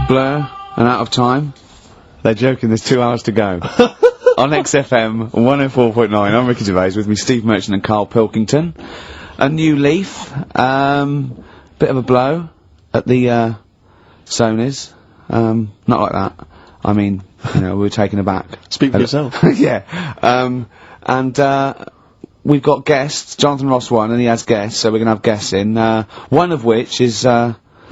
Blur and Out of Time. They're joking, there's 2 hours to go. On XFM 104.9, I'm Ricky Gervais, with me Steve Merchant and Karl Pilkington. A new leaf, bit of a blow at the, Sonys. Not like that. I mean, you know, we were taken aback. Speak for yourself. Yeah. We've got guests. Jonathan Ross won, and he has guests, so we're gonna have guests in. One of which is,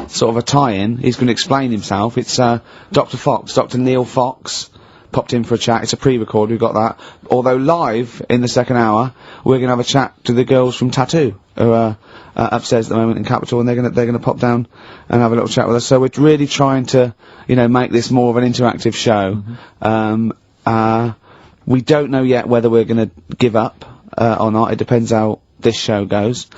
sort of a tie-in. He's gonna explain himself. It's, Dr. Fox, Dr. Neil Fox. Popped in for a chat. It's a pre-record, we've got that. Although live, in the second hour, we're gonna have a chat to the girls from Tattoo, who are, upstairs at the moment in Capital, and they're gonna pop down and have a little chat with us. So we're really trying to, you know, make this more of an interactive show. We don't know yet whether we're gonna give up, or not. It depends how this show goes.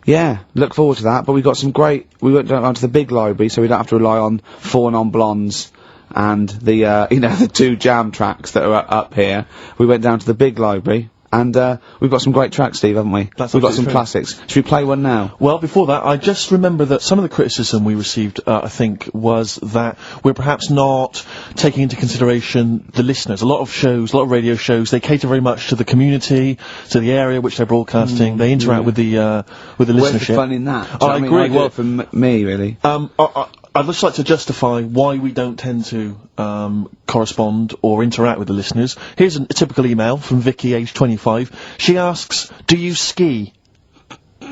Yeah, look forward to that, but we got some great, we went down to the big library, so we don't have to rely on 4 non-blondes and the, you know, the 2 jam tracks that are up here. We went down to the big library, and, we've got some great tracks, Steve, haven't we? We've got some classics. Should we play one now? Well, before that, I just remember that some of the criticism we received, I think, was that we're perhaps not taking into consideration the listeners. A lot of shows, a lot of radio shows, they cater very much to the community, to the area which they're broadcasting. They interact with the listenership. Where's the fun in that? I agree. Well, for me, really. I'd just like to justify why we don't tend to correspond or interact with the listeners. Here's a typical email from Vicky, age 25. She asks, do you ski?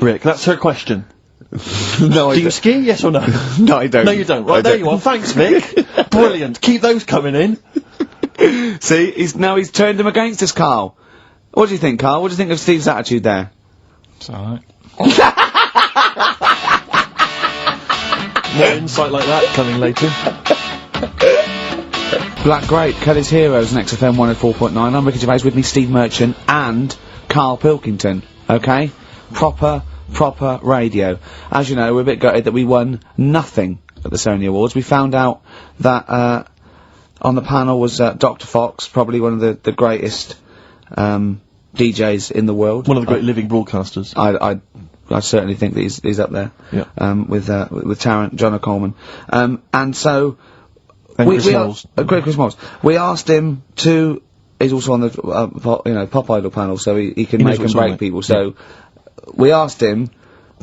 Rick, that's her question. No, I do you ski, yes or no? No, I don't. No, you don't. Right, there you are. Thanks, Vic. Brilliant. Keep those coming in. See, he's turned him against us, Karl. What do you think, Karl? What do you think of Steve's attitude there? It's alright. More insight like that coming later. Black Grape, Kelly's Heroes, on XFM 104.9. I'm Ricky Gervais, with me Steve Merchant and Karl Pilkington. Okay? Proper radio. As you know, we're a bit gutted that we won nothing at the Sony Awards. We found out that, on the panel was, Dr. Fox, probably one of the greatest, DJs in the world. One of the great living broadcasters. I certainly think that he's up there. Yeah. With Tarrant, John O'Coleman. And so, Chris Moles. Great Chris Moles. We asked him to, he's also on the, Pop Idol panel, so he can make and break people. So, we asked him,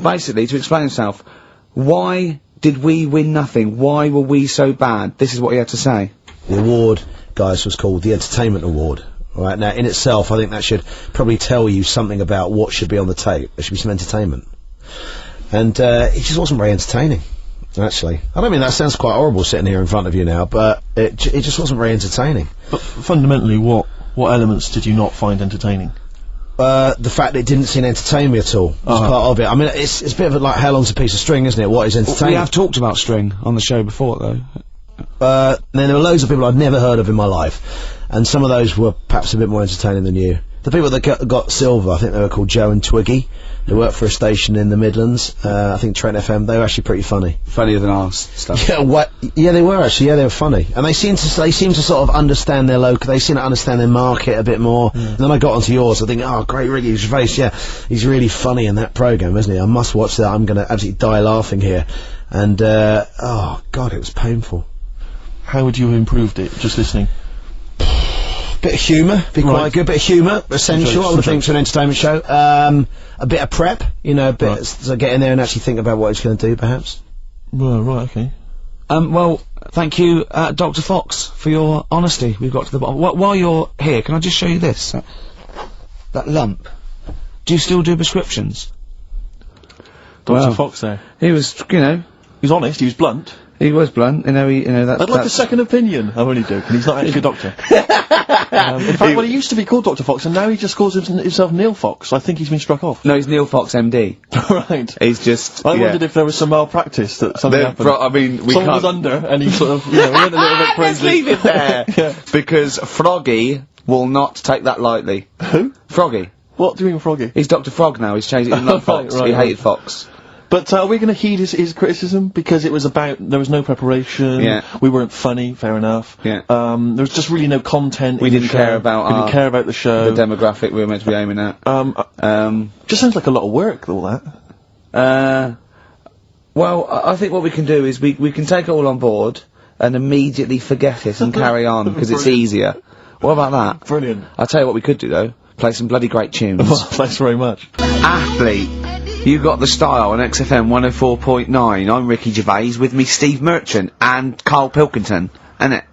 basically, to explain himself, why did we win nothing? Why were we so bad? This is what he had to say. The award, guys, was called the Entertainment Award. Right, now, in itself, I think that should probably tell you something about what should be on the tape. There should be some entertainment. And, it just wasn't very entertaining, actually. I don't mean that sounds quite horrible sitting here in front of you now, but it just wasn't very entertaining. But fundamentally, what elements did you not find entertaining? The fact that it didn't seem to entertain me at all was part of it. I mean, it's a bit of like, how long's a piece of string, isn't it? What is entertaining? We have talked about string on the show before, though. Then there were loads of people I'd never heard of in my life, and some of those were perhaps a bit more entertaining than you. The people that got silver, I think they were called Joe and Twiggy. They worked for a station in the Midlands, I think Trent FM. They were actually pretty funny. Funnier than ours stuff. Yeah, yeah, they were actually. Yeah, they were funny, and they seem to sort of understand their they seem to understand their market a bit more. And then I got onto yours. I think, oh, great, Ricky Gervais. Yeah, he's really funny in that program, isn't he? I must watch that. I'm gonna absolutely die laughing here. And oh God, it was painful. How would you have improved it, just listening? Bit of humour, be quite good. Bit of humour, essential, I would think, to an entertainment show. A bit of prep, you know, so get in there and actually think about what he's going to do, perhaps. Well, right, okay. Well, thank you, Dr. Fox, for your honesty. We've got to the bottom. While you're here, can I just show you this? That lump. Do you still do prescriptions? Dr. Fox there. He was, you know... He was honest, he was blunt. He was blunt, you know, that's... I'd like a second opinion. I'm only joking, he's not actually a doctor. In fact, well, he used to be called Dr. Fox, and now he just calls himself Neil Fox. I think he's been struck off. No, he's Neil Fox, MD. Right. He's just... I wondered if there was some malpractice, that something happened. I mean, we Someone was under, and he sort of, you know, he went a little bit crazy. Let's leave it there! Yeah. Because Froggy will not take that lightly. Who? Froggy. What do you mean Froggy? He's Dr. Frog now, he's changed it, he's not Fox. He hated Fox. But are we going to heed his criticism? Because it was there was no preparation, we weren't funny, fair enough. Yeah. There was just really no content. We didn't care about we didn't care about the show. The demographic we were meant to be aiming at. Just sounds like a lot of work, all that. Well, I think what we can do is we can take it all on board and immediately forget it and carry on, because it's easier. What about that? Brilliant. I'll tell you what we could do, though. Play some bloody great tunes. Well, thanks very much. Athlete, you got the style on XFM 104.9. I'm Ricky Gervais, with me Steve Merchant and Karl Pilkington, innit?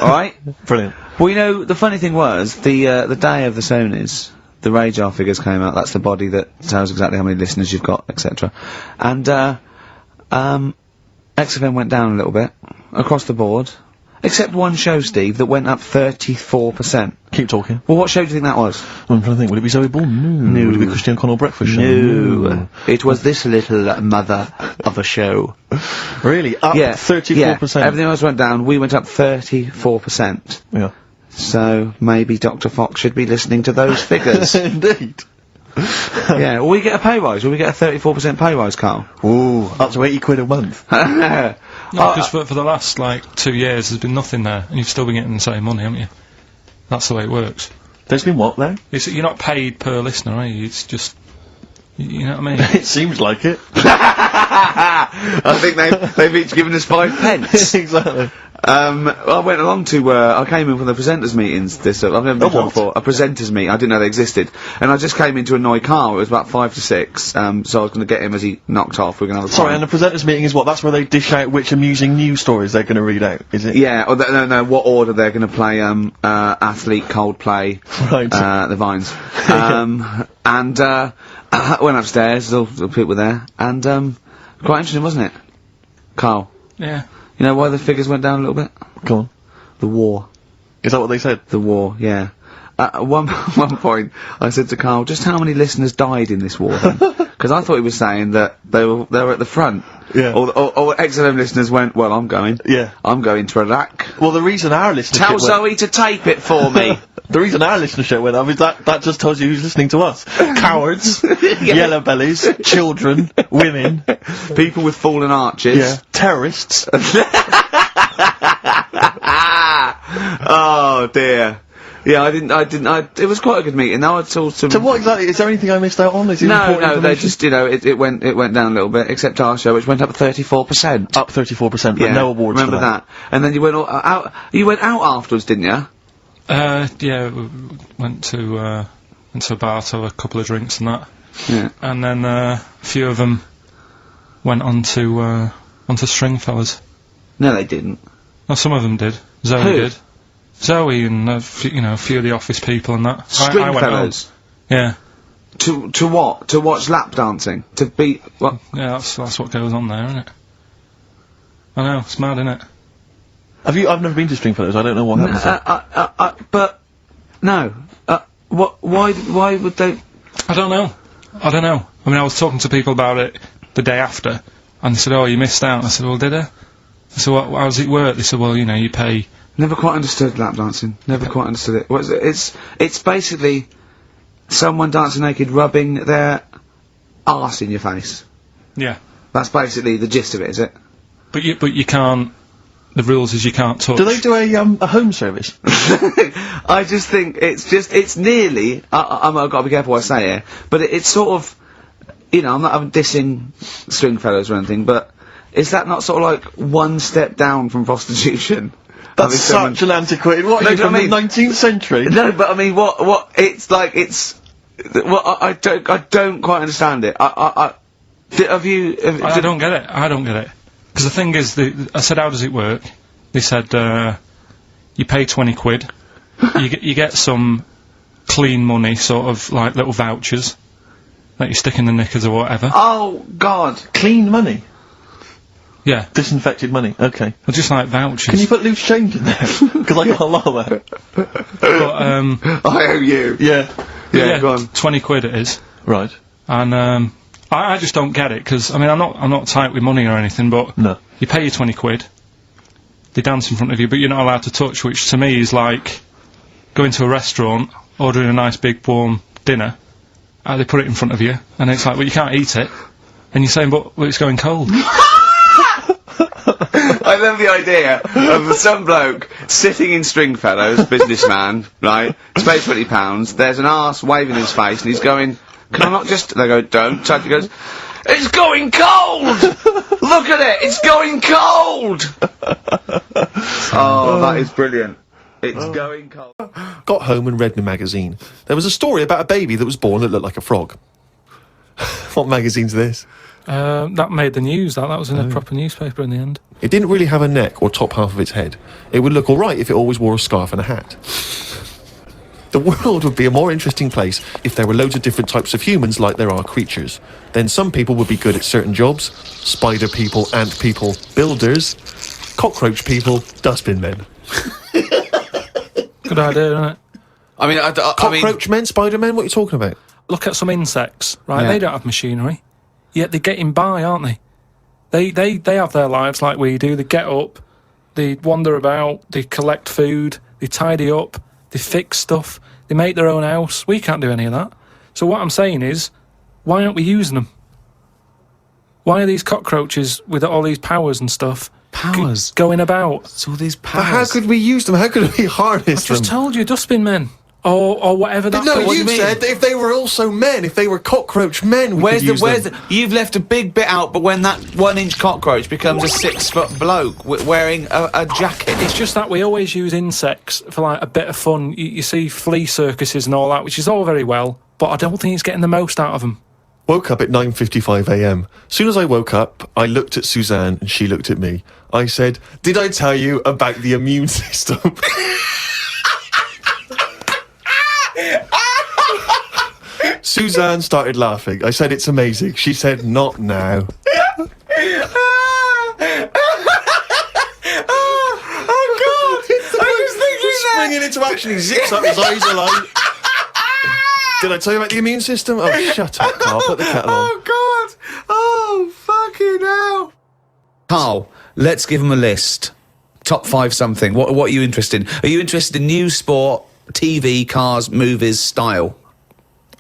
Alright? Brilliant. Well, you know, the funny thing was, the day of the Sonys, the radar figures came out. That's the body that tells exactly how many listeners you've got, etc. And, XFM went down a little bit, across the board. Except one show, Steve, that went up 34%. Keep talking. Well, what show do you think that was? I'm trying to think. Would it be Zoe Bourne? No. Would it be Christian Connell Breakfast Show? No. It was this little mother of a show. Really? Up 34%? Yeah. Everything else went down. We went up 34%. Yeah. So, maybe Dr. Fox should be listening to those figures. Indeed. Yeah. Will we get a pay rise? Will we get a 34% pay rise, Karl? Ooh, up to 80 quid a month. No, because for the last, 2 years, there's been nothing there, and you've still been getting the same money, haven't you? That's the way it works. There's been what, there? You're not paid per listener, are you? It's just... You know what I mean? It seems like it. I think they've each given us 5 pence. Exactly. I went along to, I came in from the presenters meetings this, I've never been to one before, a presenters meeting, I didn't know they existed, and I just came in to annoy Karl. It was about 5 to 6, so I was gonna get him as he knocked off. We're gonna have a Sorry, and the presenters meeting is what? That's where they dish out which amusing news stories they're gonna read out, is it? Yeah, or no, what order they're gonna play, Athlete, Coldplay, Right. the Vines. And, I went upstairs, all the people were there, and, quite interesting, wasn't it? Karl? Yeah. You know why the figures went down a little bit? Come on. The war. Is that what they said? The war, yeah. At one point, I said to Karl, just how many listeners died in this war then? Because I thought he was saying that they were at the front. Yeah. Or XLM listeners went, well, I'm going. Yeah. I'm going to Iraq. Well, the reason our listenership Tell Zoe to tape it for me. The reason our listenership went up is that just tells you who's listening to us. Cowards, yellow bellies, children, women, People with fallen arches. terrorists. Oh dear. Yeah, it was quite a good meeting. Now I saw some... So what exactly, is there anything I missed out on? Is it important No, they information? just, it went down a little bit, except our show, which went up 34%. Up 34%, but no awards remember for that. And then you went out afterwards, didn't you? Yeah, we went to a bar to have a couple of drinks and that. Yeah. And then, a few of them went onto Stringfellas. No, they didn't. No, some of them did. Zoe Who? did. Zoe and, a few of the office people and that. I went Stringfellas? home. Yeah. To what? To watch lap dancing? To beat, what? Yeah, that's what goes on there, isn't it? I know, it's mad, isn't it? I've never been to Stringfellows, I don't know what happens there. But, no. Why would they... I don't know. I mean, I was talking to people about it the day after, and they said, oh, you missed out. And I said, well, did I? I said, well, how does it work? They said, well, you pay... Never quite understood lap dancing. Never quite understood it. What is it? It's basically someone dancing naked rubbing their arse in your face. Yeah. That's basically the gist of it, is it? But you can't... The rules is you can't touch. Do they do a home service? I just think it's nearly, I've got to be careful what I say here, but it's sort of, I'm dissing Stringfellows or anything, but is that not sort of like one step down from prostitution? That's such an antiquated, what, No, are you do you from know what I the 19th century? No, but I mean, I don't quite understand it. I don't get it. I don't get it. Because the thing is, I said, how does it work? They said, you pay 20 quid, you get some clean money, sort of like little vouchers that you stick in the knickers or whatever. Oh, God. Clean money? Yeah. Disinfected money, okay. Well, just like vouchers. Can you put loose change in there? Because I got a lot of that. But, I owe you. Yeah. Yeah, go on. 20 quid it is. Right. And, I just don't get it, because, I mean, I'm not tight with money or anything, but... No. You pay your 20 quid, they dance in front of you, but you're not allowed to touch, which to me is like going to a restaurant, ordering a nice big warm dinner, and they put it in front of you, and it's like, well, you can't eat it, and you're saying, but well, it's going cold. I love the idea of some bloke sitting in Stringfellows, businessman, right, he's paid £20, there's an arse waving in his face, and he's going, can I not just, they go, don't touch, he goes, It's going cold! Look at it! It's going cold! Oh, that is brilliant. It's going cold. Got home and read my magazine. There was a story about a baby that was born that looked like a frog. What magazine's this? That made the news. That was in a proper newspaper in the end. It didn't really have a neck or top half of its head. It would look alright if it always wore a scarf and a hat. The world would be a more interesting place if there were loads of different types of humans like there are creatures. Then some people would be good at certain jobs. Spider people, ant people, builders, cockroach people, dustbin men. Good idea, isn't it? I mean, Cockroach men, spider men, what are you talking about? Look at some insects, right? Yeah. They don't have machinery, yet they're getting by, aren't they? They have their lives like we do. They get up, they wander about, they collect food, they tidy up, they fix stuff, they make their own house. We can't do any of that. So what I'm saying is, why aren't we using them? Why are these cockroaches with all these powers and stuff Powers? going about? It's all these But powers. how could we use them? How could we harness Just them? told you, dustbin men. Or whatever that No, was. you said that if they were also men, if they were cockroach men, we could use them. You've left a big bit out, but when that 1-inch cockroach becomes a 6-foot bloke wearing a jacket. It's just that we always use insects for like a bit of fun. You see flea circuses and all that, which is all very well, but I don't think it's getting the most out of them. Woke up at 9:55 a.m. Soon as I woke up, I looked at Suzanne and she looked at me. I said, "Did I tell you about the immune system?" Suzanne started laughing. I said, "It's amazing." She said, "Not now." Oh God! I was thinking Springing into action, he zips up, his eyes are like... Did I tell you about the immune system? Oh, shut up, Carl. Put the kettle on. Oh God! Oh fucking hell! Carl, let's give him a list. Top 5 something. What are you interested in? Are you interested in news, sport, TV, cars, movies, style?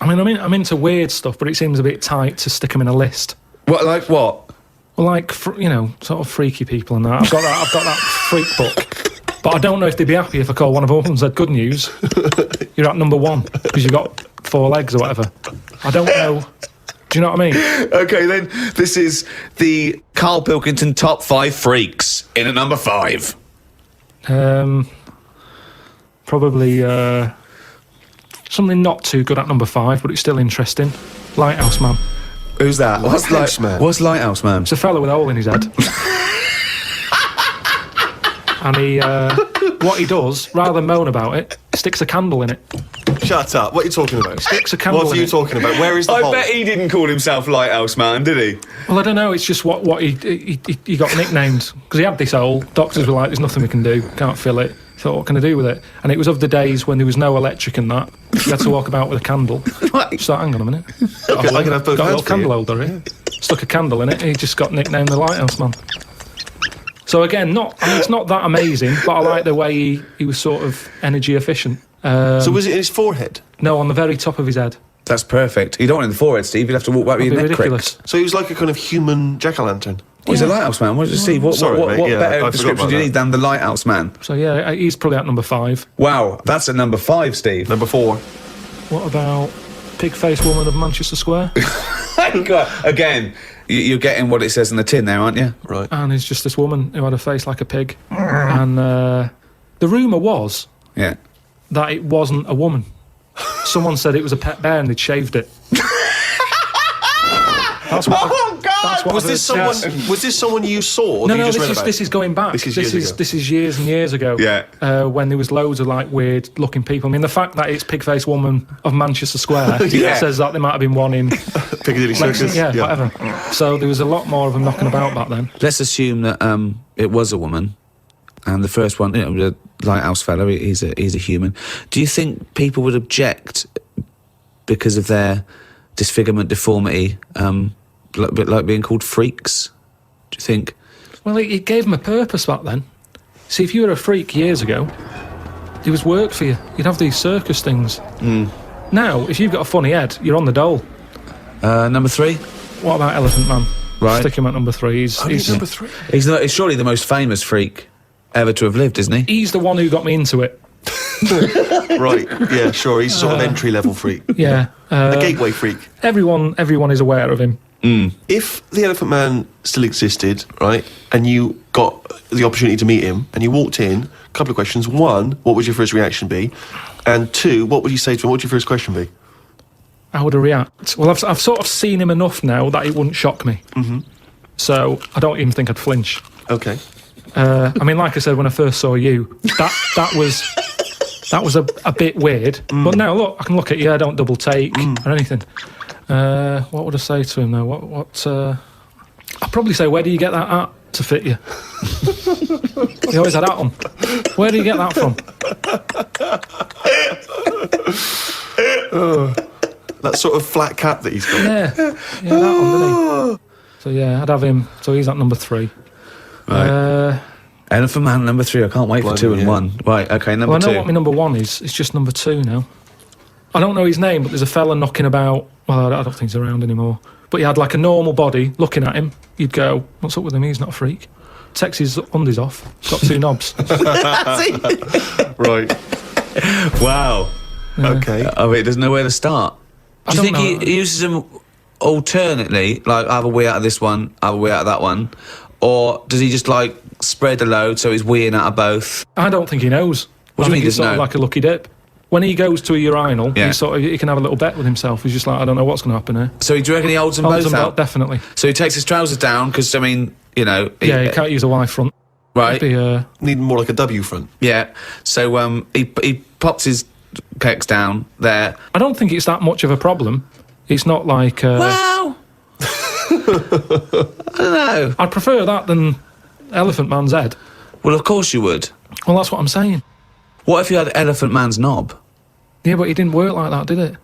I mean, I'm into weird stuff, but it seems a bit tight to stick them in a list. What, like what? Well, like, sort of freaky people and that. I've got that freak book. But I don't know if they'd be happy if I call one of them and said, "Good news, you're at number 1 because you've got 4 legs or whatever." I don't know. Do you know what I mean? Okay, then this is the Karl Pilkington top 5 freaks in a number 5. Probably something not too good at number 5, but it's still interesting. Lighthouse Man. Who's that? Lighthouse Man? What's Lighthouse Man? It's a fella with a hole in his head. And he, what he does, rather than moan about it, sticks a candle in it. Shut up. What are you talking about? Sticks a candle What are in you it. talking about? Where is the hole? he didn't call himself Lighthouse Man, did he? Well, I don't know, it's just what he got nicknamed. Because he had this hole, doctors were like, "There's nothing we can do, can't fill it." Thought, what can I do with it? And it was of the days when there was no electric and that. You had to walk about with a candle. So hang on a minute. I can have both Got a hands little for candle you. holder here. Stuck a candle in it, and he just got nicknamed the Lighthouse Man. So again, it's not that amazing, but I like the way he was sort of energy efficient. So was it in his forehead? No, on the very top of his head. That's perfect. You don't want it in the forehead, Steve. You'll have to walk back with That'd your be neck ridiculous. cricked. So he was like a kind of human jack-o'-lantern. He's a Lighthouse Man. What, Steve? What Sorry, mate, yeah, I better forgot description about do you that. need than the Lighthouse Man? So yeah, he's probably at number 5. Wow, that's at number 5, Steve. Number 4. What about Pig-Faced Woman of Manchester Square? Again, you're getting what it says in the tin there, aren't you? Right. And it's just this woman who had a face like a pig. And the rumour was Yeah. that it wasn't a woman. Someone said it was a pet bear and they'd shaved it. That's what that's what Was I've this heard. someone? Yes. Was this someone you saw? Or No, that you no, just read about? this is going back. This is years ago. This is years and years ago. Yeah. When there was loads of like weird looking people. I mean, the fact that it's Pig-Faced Woman of Manchester Square Yeah. says that there might have been one in Piccadilly Circus. yeah, whatever. So there was a lot more of them knocking about back then. Let's assume that it was a woman, and the first one, the Lighthouse fellow, he's a human. Do you think people would object because of their disfigurement, deformity, a bit like being called freaks? Do you think? Well, it gave them a purpose back then. See, if you were a freak years ago, there was work for you. You'd have these circus things. Now, if you've got a funny head, you're on the dole. Number 3? What about Elephant Man? Right. Stick him at number 3. He's Number 3. He's surely the most famous freak ever to have lived, isn't he? He's the one who got me into it. Right. Yeah. Sure. He's sort of entry-level freak. Yeah. A gateway freak. Everyone is aware of him. If the Elephant Man still existed, right, and you got the opportunity to meet him, and you walked in, a couple of questions. One, what would your first reaction be? And two, what would you say to him? What would your first question be? How would I react? Well, I've sort of seen him enough now that it wouldn't shock me. So I don't even think I'd flinch. Okay. I mean, like I said, when I first saw you, that was a bit weird. But now, look, I can look at you, I don't double take or anything. What would I say to him, though? I'd probably say, where do you get that hat to fit you? He always had that on. Where do you get that from? That sort of flat cap that he's got. Yeah, that one, didn't he? So, yeah, I'd have him. So he's at number 3. Right. Elephant Man number 3. I can't wait for 2 and 1. Right, okay, number 2. I know what my number 1 is. It's just number 2 now. I don't know his name, but there's a fella knocking about. Well, I don't think he's around anymore. But he had like a normal body. Looking at him, you'd go, "What's up with him? He's not a freak." Takes his undies off. Got 2 knobs. Right. Wow. Okay. I mean, there's nowhere to start. Do you think he uses them alternately? Like, have a wee out of this one, have a wee out of that one? Or does he just, like, spread the load so he's weeing out of both? I don't think he knows. What do you mean he it's doesn't sort of know? like a lucky dip. When he goes to a urinal, Yeah. he can have a little bet with himself. He's just like, I don't know what's going to happen here. So do you reckon he holds them both out? Definitely. So he takes his trousers down, because, I mean, you know... He can't use a Y front. Right. It'd be, Need more like a W front. Yeah. So he pops his kecks down there. I don't think it's that much of a problem. It's not like... Well... I don't know. I'd prefer that than Elephant Man's head. Well, of course you would. Well, that's what I'm saying. What if you had Elephant Man's knob? Yeah, but it didn't work like that, did it?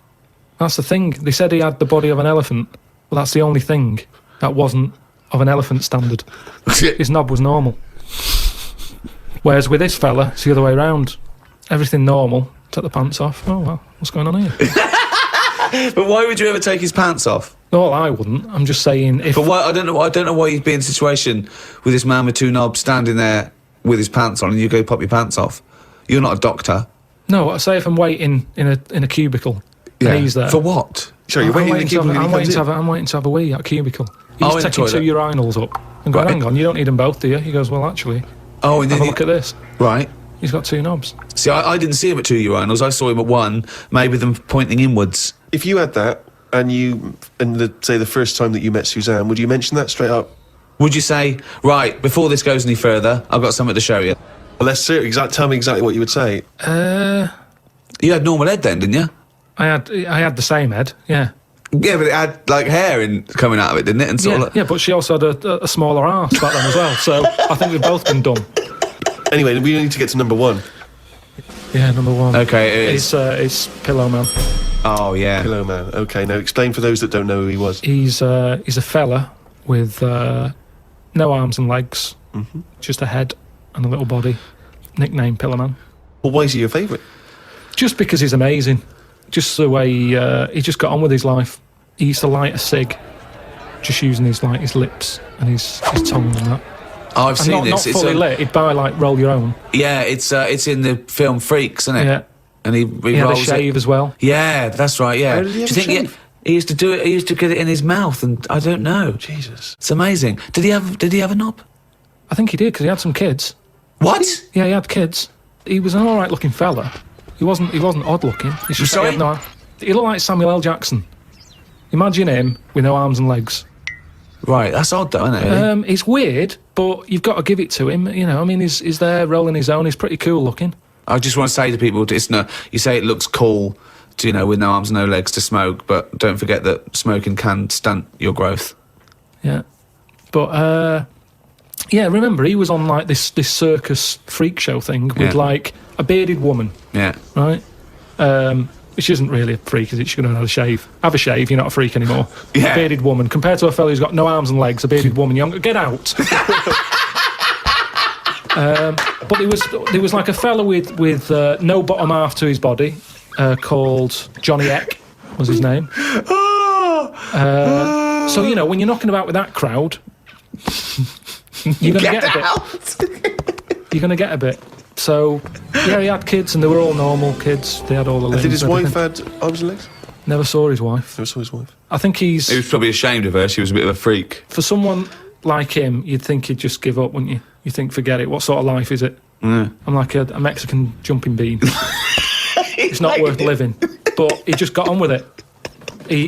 That's the thing. They said he had the body of an elephant. Well, that's the only thing that wasn't of an elephant standard. His knob was normal. Whereas with this fella, it's the other way around. Everything normal. Take the pants off. Oh, well, what's going on here? But why would you ever take his pants off? No, I wouldn't. I'm just saying if... But why? I don't know why you'd be in a situation with this man with 2 knobs standing there with his pants on and you go pop your pants off. You're not a doctor. No, say if I'm waiting in a cubicle and he's there. For what? Sure, you're waiting in the cubicle and he comes in. I'm waiting to have a wee at a cubicle. He's Oh, in the taking 2 toilet. urinals up and going, hang on, you don't need them both, do you? He goes, well, actually, Oh, and then have a look at this. Right. He's got 2 knobs. See, I didn't see him at 2 urinals. I saw him at 1, maybe them pointing inwards. If you had that, and say the first time that you met Suzanne, would you mention that straight up? Would you say, right, before this goes any further, I've got something to show you? Well, let's see. Tell me exactly what you would say. You had normal head then, didn't you? I had the same head, yeah. Yeah, but it had, like, hair coming out of it, didn't it? And sort of like... Yeah, but she also had a smaller arse back then as well, so I think we've both been dumb. Anyway, we need to get to number 1. Yeah, number 1. Okay, it is. It's Pillow Man. Oh, yeah. Pillow Man. Okay, now explain for those that don't know who he was. He's a fella with no arms and legs, just a head and a little body. Nickname Pillow Man. Well, why is he your favourite? Just because he's amazing. Just the way he just got on with his life. He used to light a cig, just using his lips and his tongue and that. Oh, I've And seen not this. fully lit. He'd buy like Roll Your Own. Yeah, it's in the film Freaks, isn't it? Yeah. And he He had a rolls shave it. as well. Yeah, that's right. Yeah. How did he have Do you a think shave? he used to do it? He used to get it in his mouth, and I don't know. Jesus. It's amazing. Did he have a knob? I think he did because he had some kids. What? Yeah, he had kids. He was an all right looking fella. He wasn't odd looking. It's just that Sorry? he looked like Samuel L. Jackson. Imagine him with no arms and legs. Right, that's odd though, isn't it? Really? It's weird, but you've got to give it to him. You know, I mean, he's there rolling his own. He's pretty cool looking. I just want to say to people, you say it looks cool, with no arms and no legs to smoke, but don't forget that smoking can stunt your growth. Yeah, but yeah, remember he was on like this circus freak show thing with like a bearded woman, Yeah. right? Which isn't really a freak, is it? She should have a shave. Have a shave, you're not a freak anymore. Yeah. A bearded woman compared to a fella who's got no arms and legs. A bearded woman, get out. But there was like a fella with no bottom half to his body, called Johnny Eck was his name. So when you're knocking about with that crowd, you're gonna get a bit. You're gonna get a bit. So yeah, he had kids, and they were all normal kids. They had all the limbs. Did his and wife everything. had arms and legs? Never saw his wife. Never saw his wife. I think He was probably ashamed of her. She was a bit of a freak. for someone like him, you'd think he'd just give up, wouldn't you? You think, forget it. What sort of life is it? Yeah. I'm like a Mexican jumping bean. It's not worth living. But he just got on with it.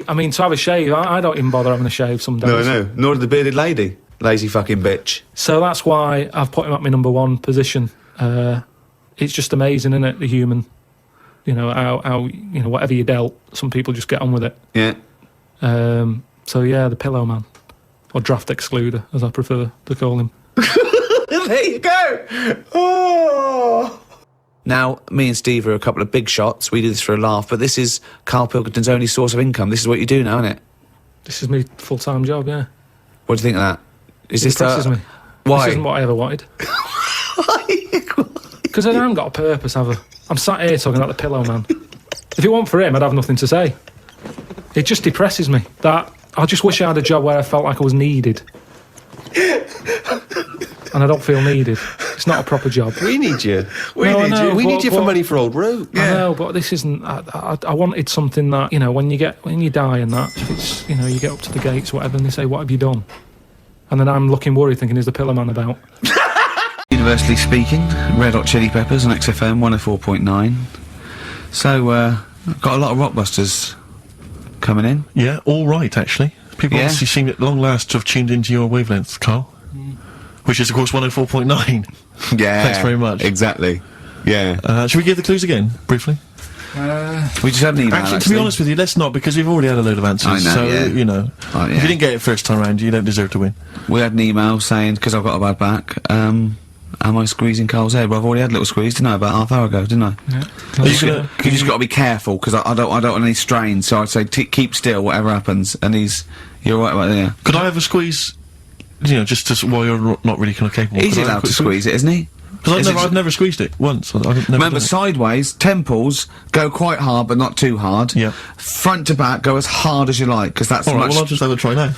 I mean, to have a shave, I don't even bother having a shave some days. No, I know. Nor did the bearded lady. Lazy fucking bitch. So that's why I've put him at my number one position. It's just amazing, isn't it? The human, how whatever you dealt, some people just get on with it. Yeah. So yeah, the Pillow Man, or Draft Excluder, as I prefer to call him. There you go. Oh. Now, me and Steve are a couple of big shots. We do this for a laugh, but this is Karl Pilkington's only source of income. This is what you do now, isn't it? This is my full-time job, yeah. What do you think of that? Is this Depresses me. Why? This isn't what I ever wanted. Because I haven't got a purpose, have I? I'm sat here talking about the Pillow Man. If it weren't for him, I'd have nothing to say. It just depresses me. That I just wish I had a job where I felt like I was needed. And I don't feel needed. It's not a proper job. We need you. We need you for money for old rope. I know, but this isn't. I wanted something that, when you die and that, it's, you get up to the gates, whatever, and they say, "What have you done?" And then I'm looking worried, thinking, "Is the Pillow Man about?" Universally speaking, Red Hot Chili Peppers on XFM 104.9. So, I've got a lot of rockbusters coming in. Yeah, all right, actually. People obviously seem at long last to have tuned into your wavelength, Carl. Which is, of course, 104.9. Yeah. Thanks very much. Exactly. Yeah. Should we give the clues again, briefly? We just had an email, Actually, to be honest with you, let's not, because we've already had a load of answers. I know, so, yeah. Oh, if you didn't get it first time round, you don't deserve to win. We had an email saying, because I've got a bad back, am I squeezing Carl's head? Well, I've already had a little squeeze, didn't I, about half hour ago, didn't I? Yeah. You just got to be careful, because I don't want any strain, so I'd say keep still, whatever happens, and you're right about there. Could I have a squeeze, just while you're not really kind of capable? He's allowed to squeeze it, isn't he? Because I've never squeezed it once. Remember, sideways, temples, go quite hard, but not too hard. Yeah. Front to back, go as hard as you like, because that's Alright, well, I'll just have a try now.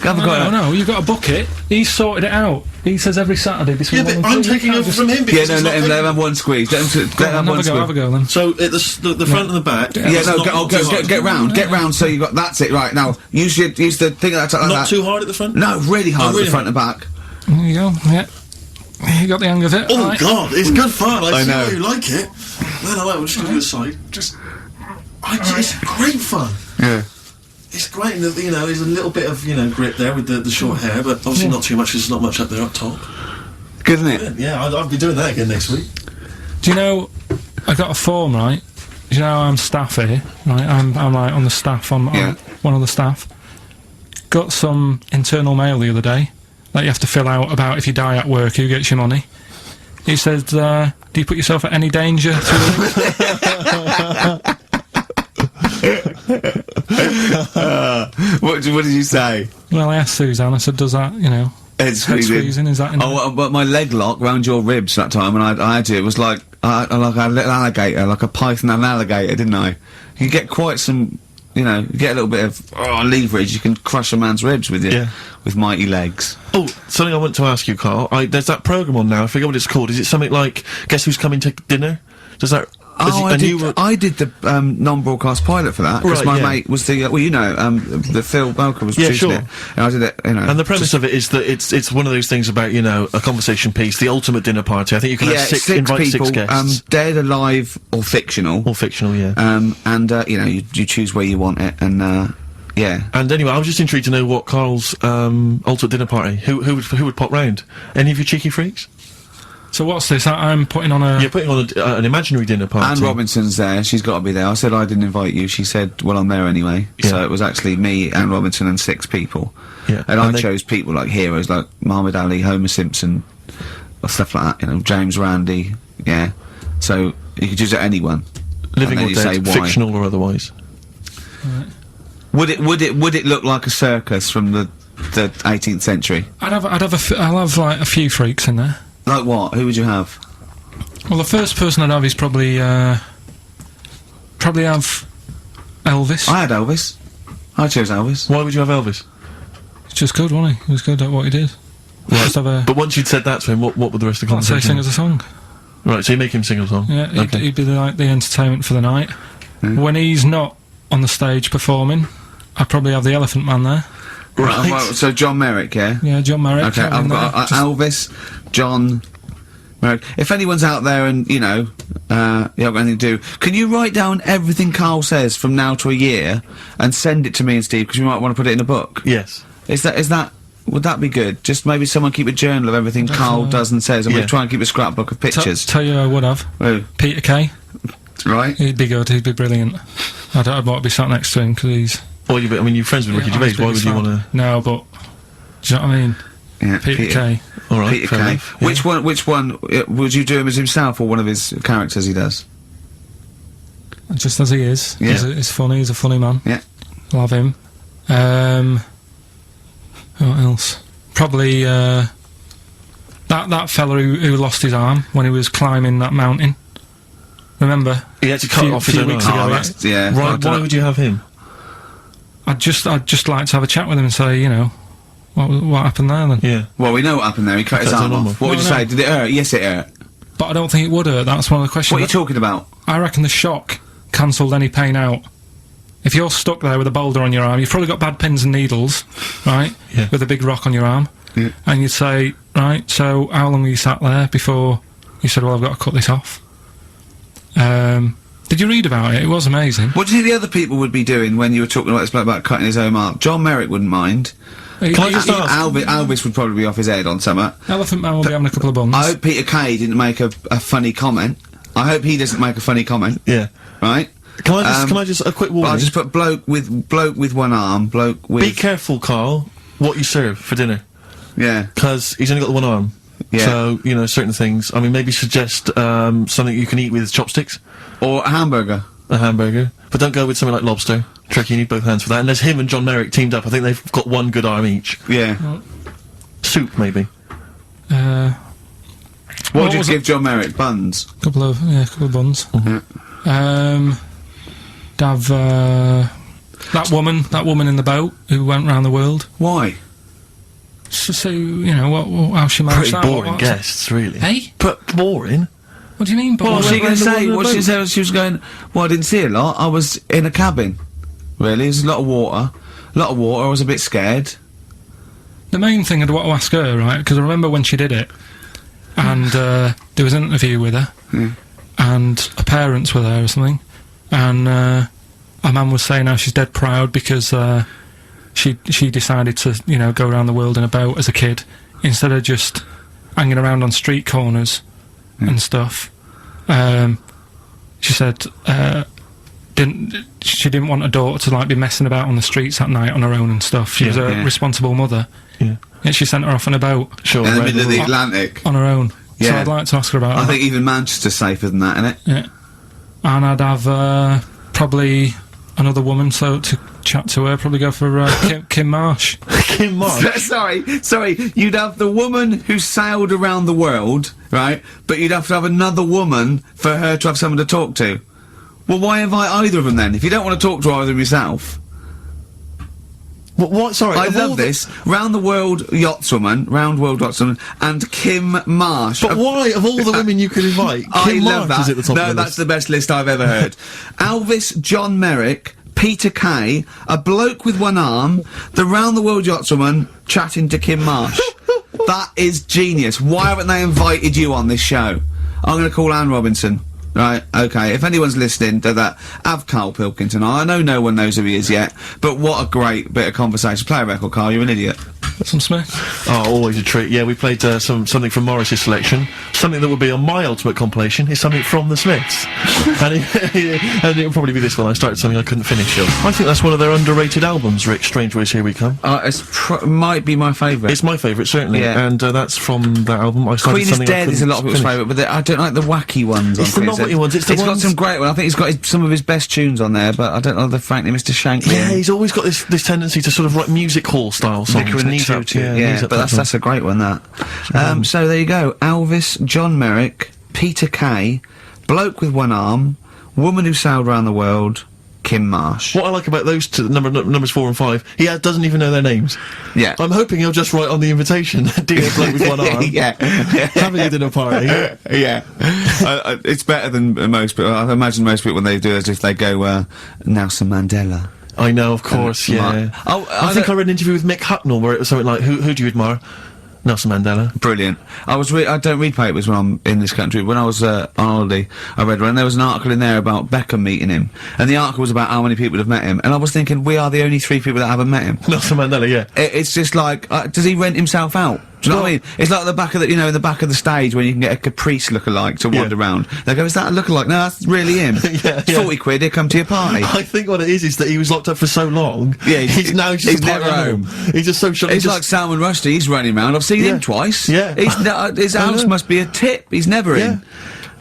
No, you've got a bucket. He's sorted it out. He says every Saturday between 1 and 3. I'm taking over from him because let him have one squeeze. Let him have one squeeze. Have a go then. So, at the front and the back... Get round, so you got... That's it, right, now, use the thing like that. Not too hard at the front? No, really hard at the front and back. There you go, yeah. You got the hang of it. Oh, right. God, it's good fun. I see know. how you like it. No, we'll just go to the side. It's great fun. Yeah. It's great, and there's a little bit of, grip there with the short hair, but obviously not too much, because there's not much up there up top. Good, isn't it? Yeah, I'll be doing that again next week. Do you know, I got a form, right? Do you know I'm staff here, right? I'm like on the staff, I'm one of the staff. Got some internal mail the other day that you have to fill out about if you die at work, who gets your money. He said, do you put yourself at any danger What did you say? Well, I asked Suzanne, I said, does that, Head squeezing, is that in but my leg lock round your ribs that time when I had you, it was like a little alligator, like a python and an alligator, didn't I? You get quite some, you get a little bit of leverage, you can crush a man's ribs with with mighty legs. Oh, something I want to ask you, Carl. There's that programme on now, I forget what it's called. Is it something like Guess Who's Coming to Dinner? Does that... I did the non-broadcast pilot for that, because my mate was the the Phil Belker was producing it, and I did it, And the premise of it is that it's one of those things about, a conversation piece, the ultimate dinner party. I think you can have invite people, 6 guests. Dead, alive, or fictional. Or fictional, yeah. You choose where you want it, and yeah. And anyway, I was just intrigued to know what Carl's ultimate dinner party, who would pop round? Any of you cheeky freaks? So what's this? I'm putting on a... You're putting on an imaginary dinner party. Anne Robinson's there, she's got to be there. I said I didn't invite you, she said, well, I'm there anyway. Yeah. So it was actually me, Anne Robinson, and 6 people. Yeah. And I chose people like heroes, like Muhammad Ali, Homer Simpson, or stuff like that, James Randi, yeah. So you could choose anyone. Living or dead, fictional or otherwise. Right. Would it look like a circus from the 18th century? I'll have like a few freaks in there. Like what? Who would you have? Well, the first person I'd have is probably have Elvis. I had Elvis. I chose Elvis. Why would you have Elvis? He's just good, wasn't he? He was good at what he did. Right. But once you'd said that to him, what would the rest of the I'd say conversation? sing us a song. Right, so you make him sing a song. Yeah, he'd be like the entertainment for the night. When he's not on the stage performing, I'd probably have the Elephant Man there. Right. Well, so John Merrick, yeah? Yeah, John Merrick. Okay, I've got Elvis, John Merrick. If anyone's out there and, you know, you haven't got anything to do, can you write down everything Carl says from now to a year and send it to me and Steve, because we might want to put it in a book? Yes. Would that be good? Just maybe someone keep a journal of everything Carl does and says, and we'll try and keep a scrapbook of pictures. Tell you who I would have. Who? Peter Kay. Right. He'd be good, he'd be brilliant. I'd want to be sat next to him, because he's... Well, you're friends with Ricky Gervais, why would you want to... No, but... Do you know what I mean? Yeah, Peter Kay. Alright, Peter fair Kay. enough, yeah. Which one, would you do him as himself or one of his characters he does? Just as he is. Yeah. He's funny, he's a funny man. Yeah. Love him. What else? Probably, that fella who lost his arm when he was climbing that mountain. Remember? He had to cut off his few own weeks arm. ago. Oh, yeah. that's, yeah. Right, why would you have him? I'd just like to have a chat with him and say, you know, what happened there then? Yeah. Well, we know what happened there. He cut his arm off. What would you say? Did it hurt? Yes, it hurt. But I don't think it would hurt. That's one of the questions. What are you talking about? I reckon the shock cancelled any pain out. If you're stuck there with a boulder on your arm, you've probably got bad pins and needles, right? Yeah. With a big rock on your arm. Yeah. And you'd say, right, so how long were you sat there before you said, well, I've got to cut this off? Did you read about it? It was amazing. What do you think the other people would be doing when you were talking about this bloke about cutting his own arm? John Merrick wouldn't mind. Can I just ask? Elvis would probably be off his head on something. Elephant Man will be having a couple of buns. I hope Peter Kay didn't make a funny comment. I hope he doesn't make a funny comment. Yeah. Right? Can I just, a quick warning? I'll just put bloke with one arm, bloke with... Be careful, Carl, what you serve for dinner. Yeah. Because he's only got the one arm. Yeah. So, you know, certain things. I mean, maybe suggest, something you can eat with chopsticks. Or a hamburger. A hamburger. But don't go with something like lobster. Tricky, you need both hands for that. And there's him and John Merrick teamed up. I think they've got one good arm each. Yeah. Soup, maybe. What would you give John Merrick? Buns? Couple of buns. Yeah. Have, that woman in the boat who went round the world. Why? So you know, how she managed Pretty that. boring guests, really. Hey? But boring? What do you mean, boring? What was she going to say? the What she boat. said? She was going, well, I didn't see a lot. I was in a cabin. Really? There's a lot of water. I was a bit scared. The main thing I'd want to ask her, right, because I remember when she did it, and there was an interview with her, and her parents were there or something, and her mum was saying how she's dead proud because she decided to, you know, go around the world in a boat as a kid, instead of just hanging around on street corners and stuff. She said she didn't want her daughter to like be messing about on the streets at night on her own and stuff. She was a responsible mother. Yeah. And she sent her off on a boat Sure. In the right. middle of the Atlantic. on her own. So Yeah. I'd like to ask her about I that. think even Manchester's safer than that, innit? Yeah. And I'd have probably another woman so to chat to her, probably go for Kim Marsh. Kim Marsh. Sorry, you'd have the woman who sailed around the world, right? But you'd have to have another woman for her to have someone to talk to. Well, why invite either of them then? If you don't want to talk to either of them yourself. What? Sorry. I of all love the- this. Round World Yachtswoman, and Kim Marsh. But why, of all the women you could invite, I Kim love Marsh that. is at the top No, of the that's list. the best list I've ever heard. Elvis, John Merrick, Peter Kay, a bloke with one arm, the Round the World Yachtswoman chatting to Kim Marsh. That is genius. Why haven't they invited you on this show? I'm going to call Anne Robinson. Right, okay, if anyone's listening to that, have Karl Pilkington. I know no one knows who he is yet, but what a great bit of conversation. Play a record, Karl, you're an idiot. Some Smith. Oh, always a treat. Yeah, we played something from Morris's selection. Something that would be on my ultimate compilation is something from the Smiths. and it'll probably be this one. I started something I couldn't finish. I think that's one of their underrated albums, Rick. Strange Ways, Here We Come. Might be my favourite. It's my favourite, certainly. Yeah. And that's from that album. I started Queen is something I Dead is a couldn't lot of people's finish. favourite, but I don't like the wacky ones. It's the not wacky ones, it's the got ones- some great ones. I think he's got some of his best tunes on there, but I don't know the frankly Mr. Shankly. Yeah, he's always got this tendency to sort of write music hall style songs. Vicar and the Knees Up, Tutu, Knees yeah, Up but type that's a great one, that. So there you go. Elvis, John Merrick, Peter Kay, bloke with one arm, woman who sailed around the world, Kim Marsh. What I like about those two, numbers 4 and 5, he doesn't even know their names. Yeah. I'm hoping he'll just write on the invitation, dear bloke with one arm, yeah. having a dinner party. Yeah. It's better than most people. I imagine most people when they do it, if they go Nelson Mandela. I know, of course, yeah. I think I read an interview with Mick Hucknall where it was something like, who do you admire? Nelson Mandela. Brilliant. I don't read papers when I'm in this country. When I was on holiday, I read one, and there was an article in there about Beckham meeting him, and the article was about how many people have met him, and I was thinking, we are the only 3 people that haven't met him. Nelson Mandela, yeah. It's just like, does he rent himself out? Do you know what I mean? It's like the back of the, in the back of the stage when you can get a Caprice lookalike to wander around. They go, is that a lookalike? No, that's really him. It's 40 quid, he'll come to your party. I think what it is that he was locked up for so long. Yeah, he's now just he's never home. He's just so short. It's like Salman Rushdie, he's running around. I've seen him twice. Yeah. His house must be a tip. He's never in.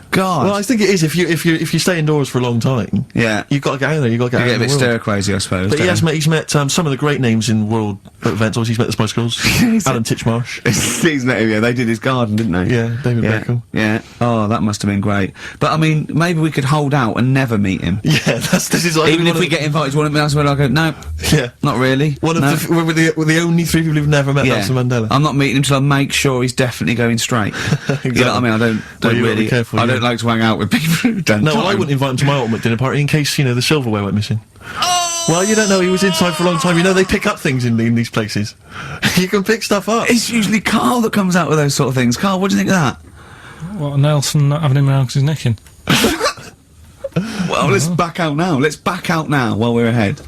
God. Well, I think it is if you stay indoors for a long time. Yeah. You've got to get out there. You've got to get out You get a in the bit world. stir crazy, I suppose. But he's met some of the great names in world events. Obviously, he's met the Spice Girls. Alan Titchmarsh. He's met him, yeah. They did his garden, didn't they? Yeah, David Beckham. Yeah. Oh, that must have been great. But I mean, maybe we could hold out and never meet him. Yeah, this is like even if we get invited to one of them, that's where I go, no. Yeah. Not really. We're the only 3 people who've never met Nelson Mandela. I'm not meeting him till I make sure he's definitely going straight. Exactly. You know what I mean? I don't really. Careful, I don't like to hang out with people who don't. No, well, I wouldn't invite him to my ultimate dinner party in case, the silverware went missing. Oh! Well, you don't know, he was inside for a long time. They pick up things in these places. You can pick stuff up. It's usually Carl that comes out with those sort of things. Carl, what do you think of that? What, Nelson not having him around because he's nicking? Well, let's back out now. Let's back out now while we're ahead.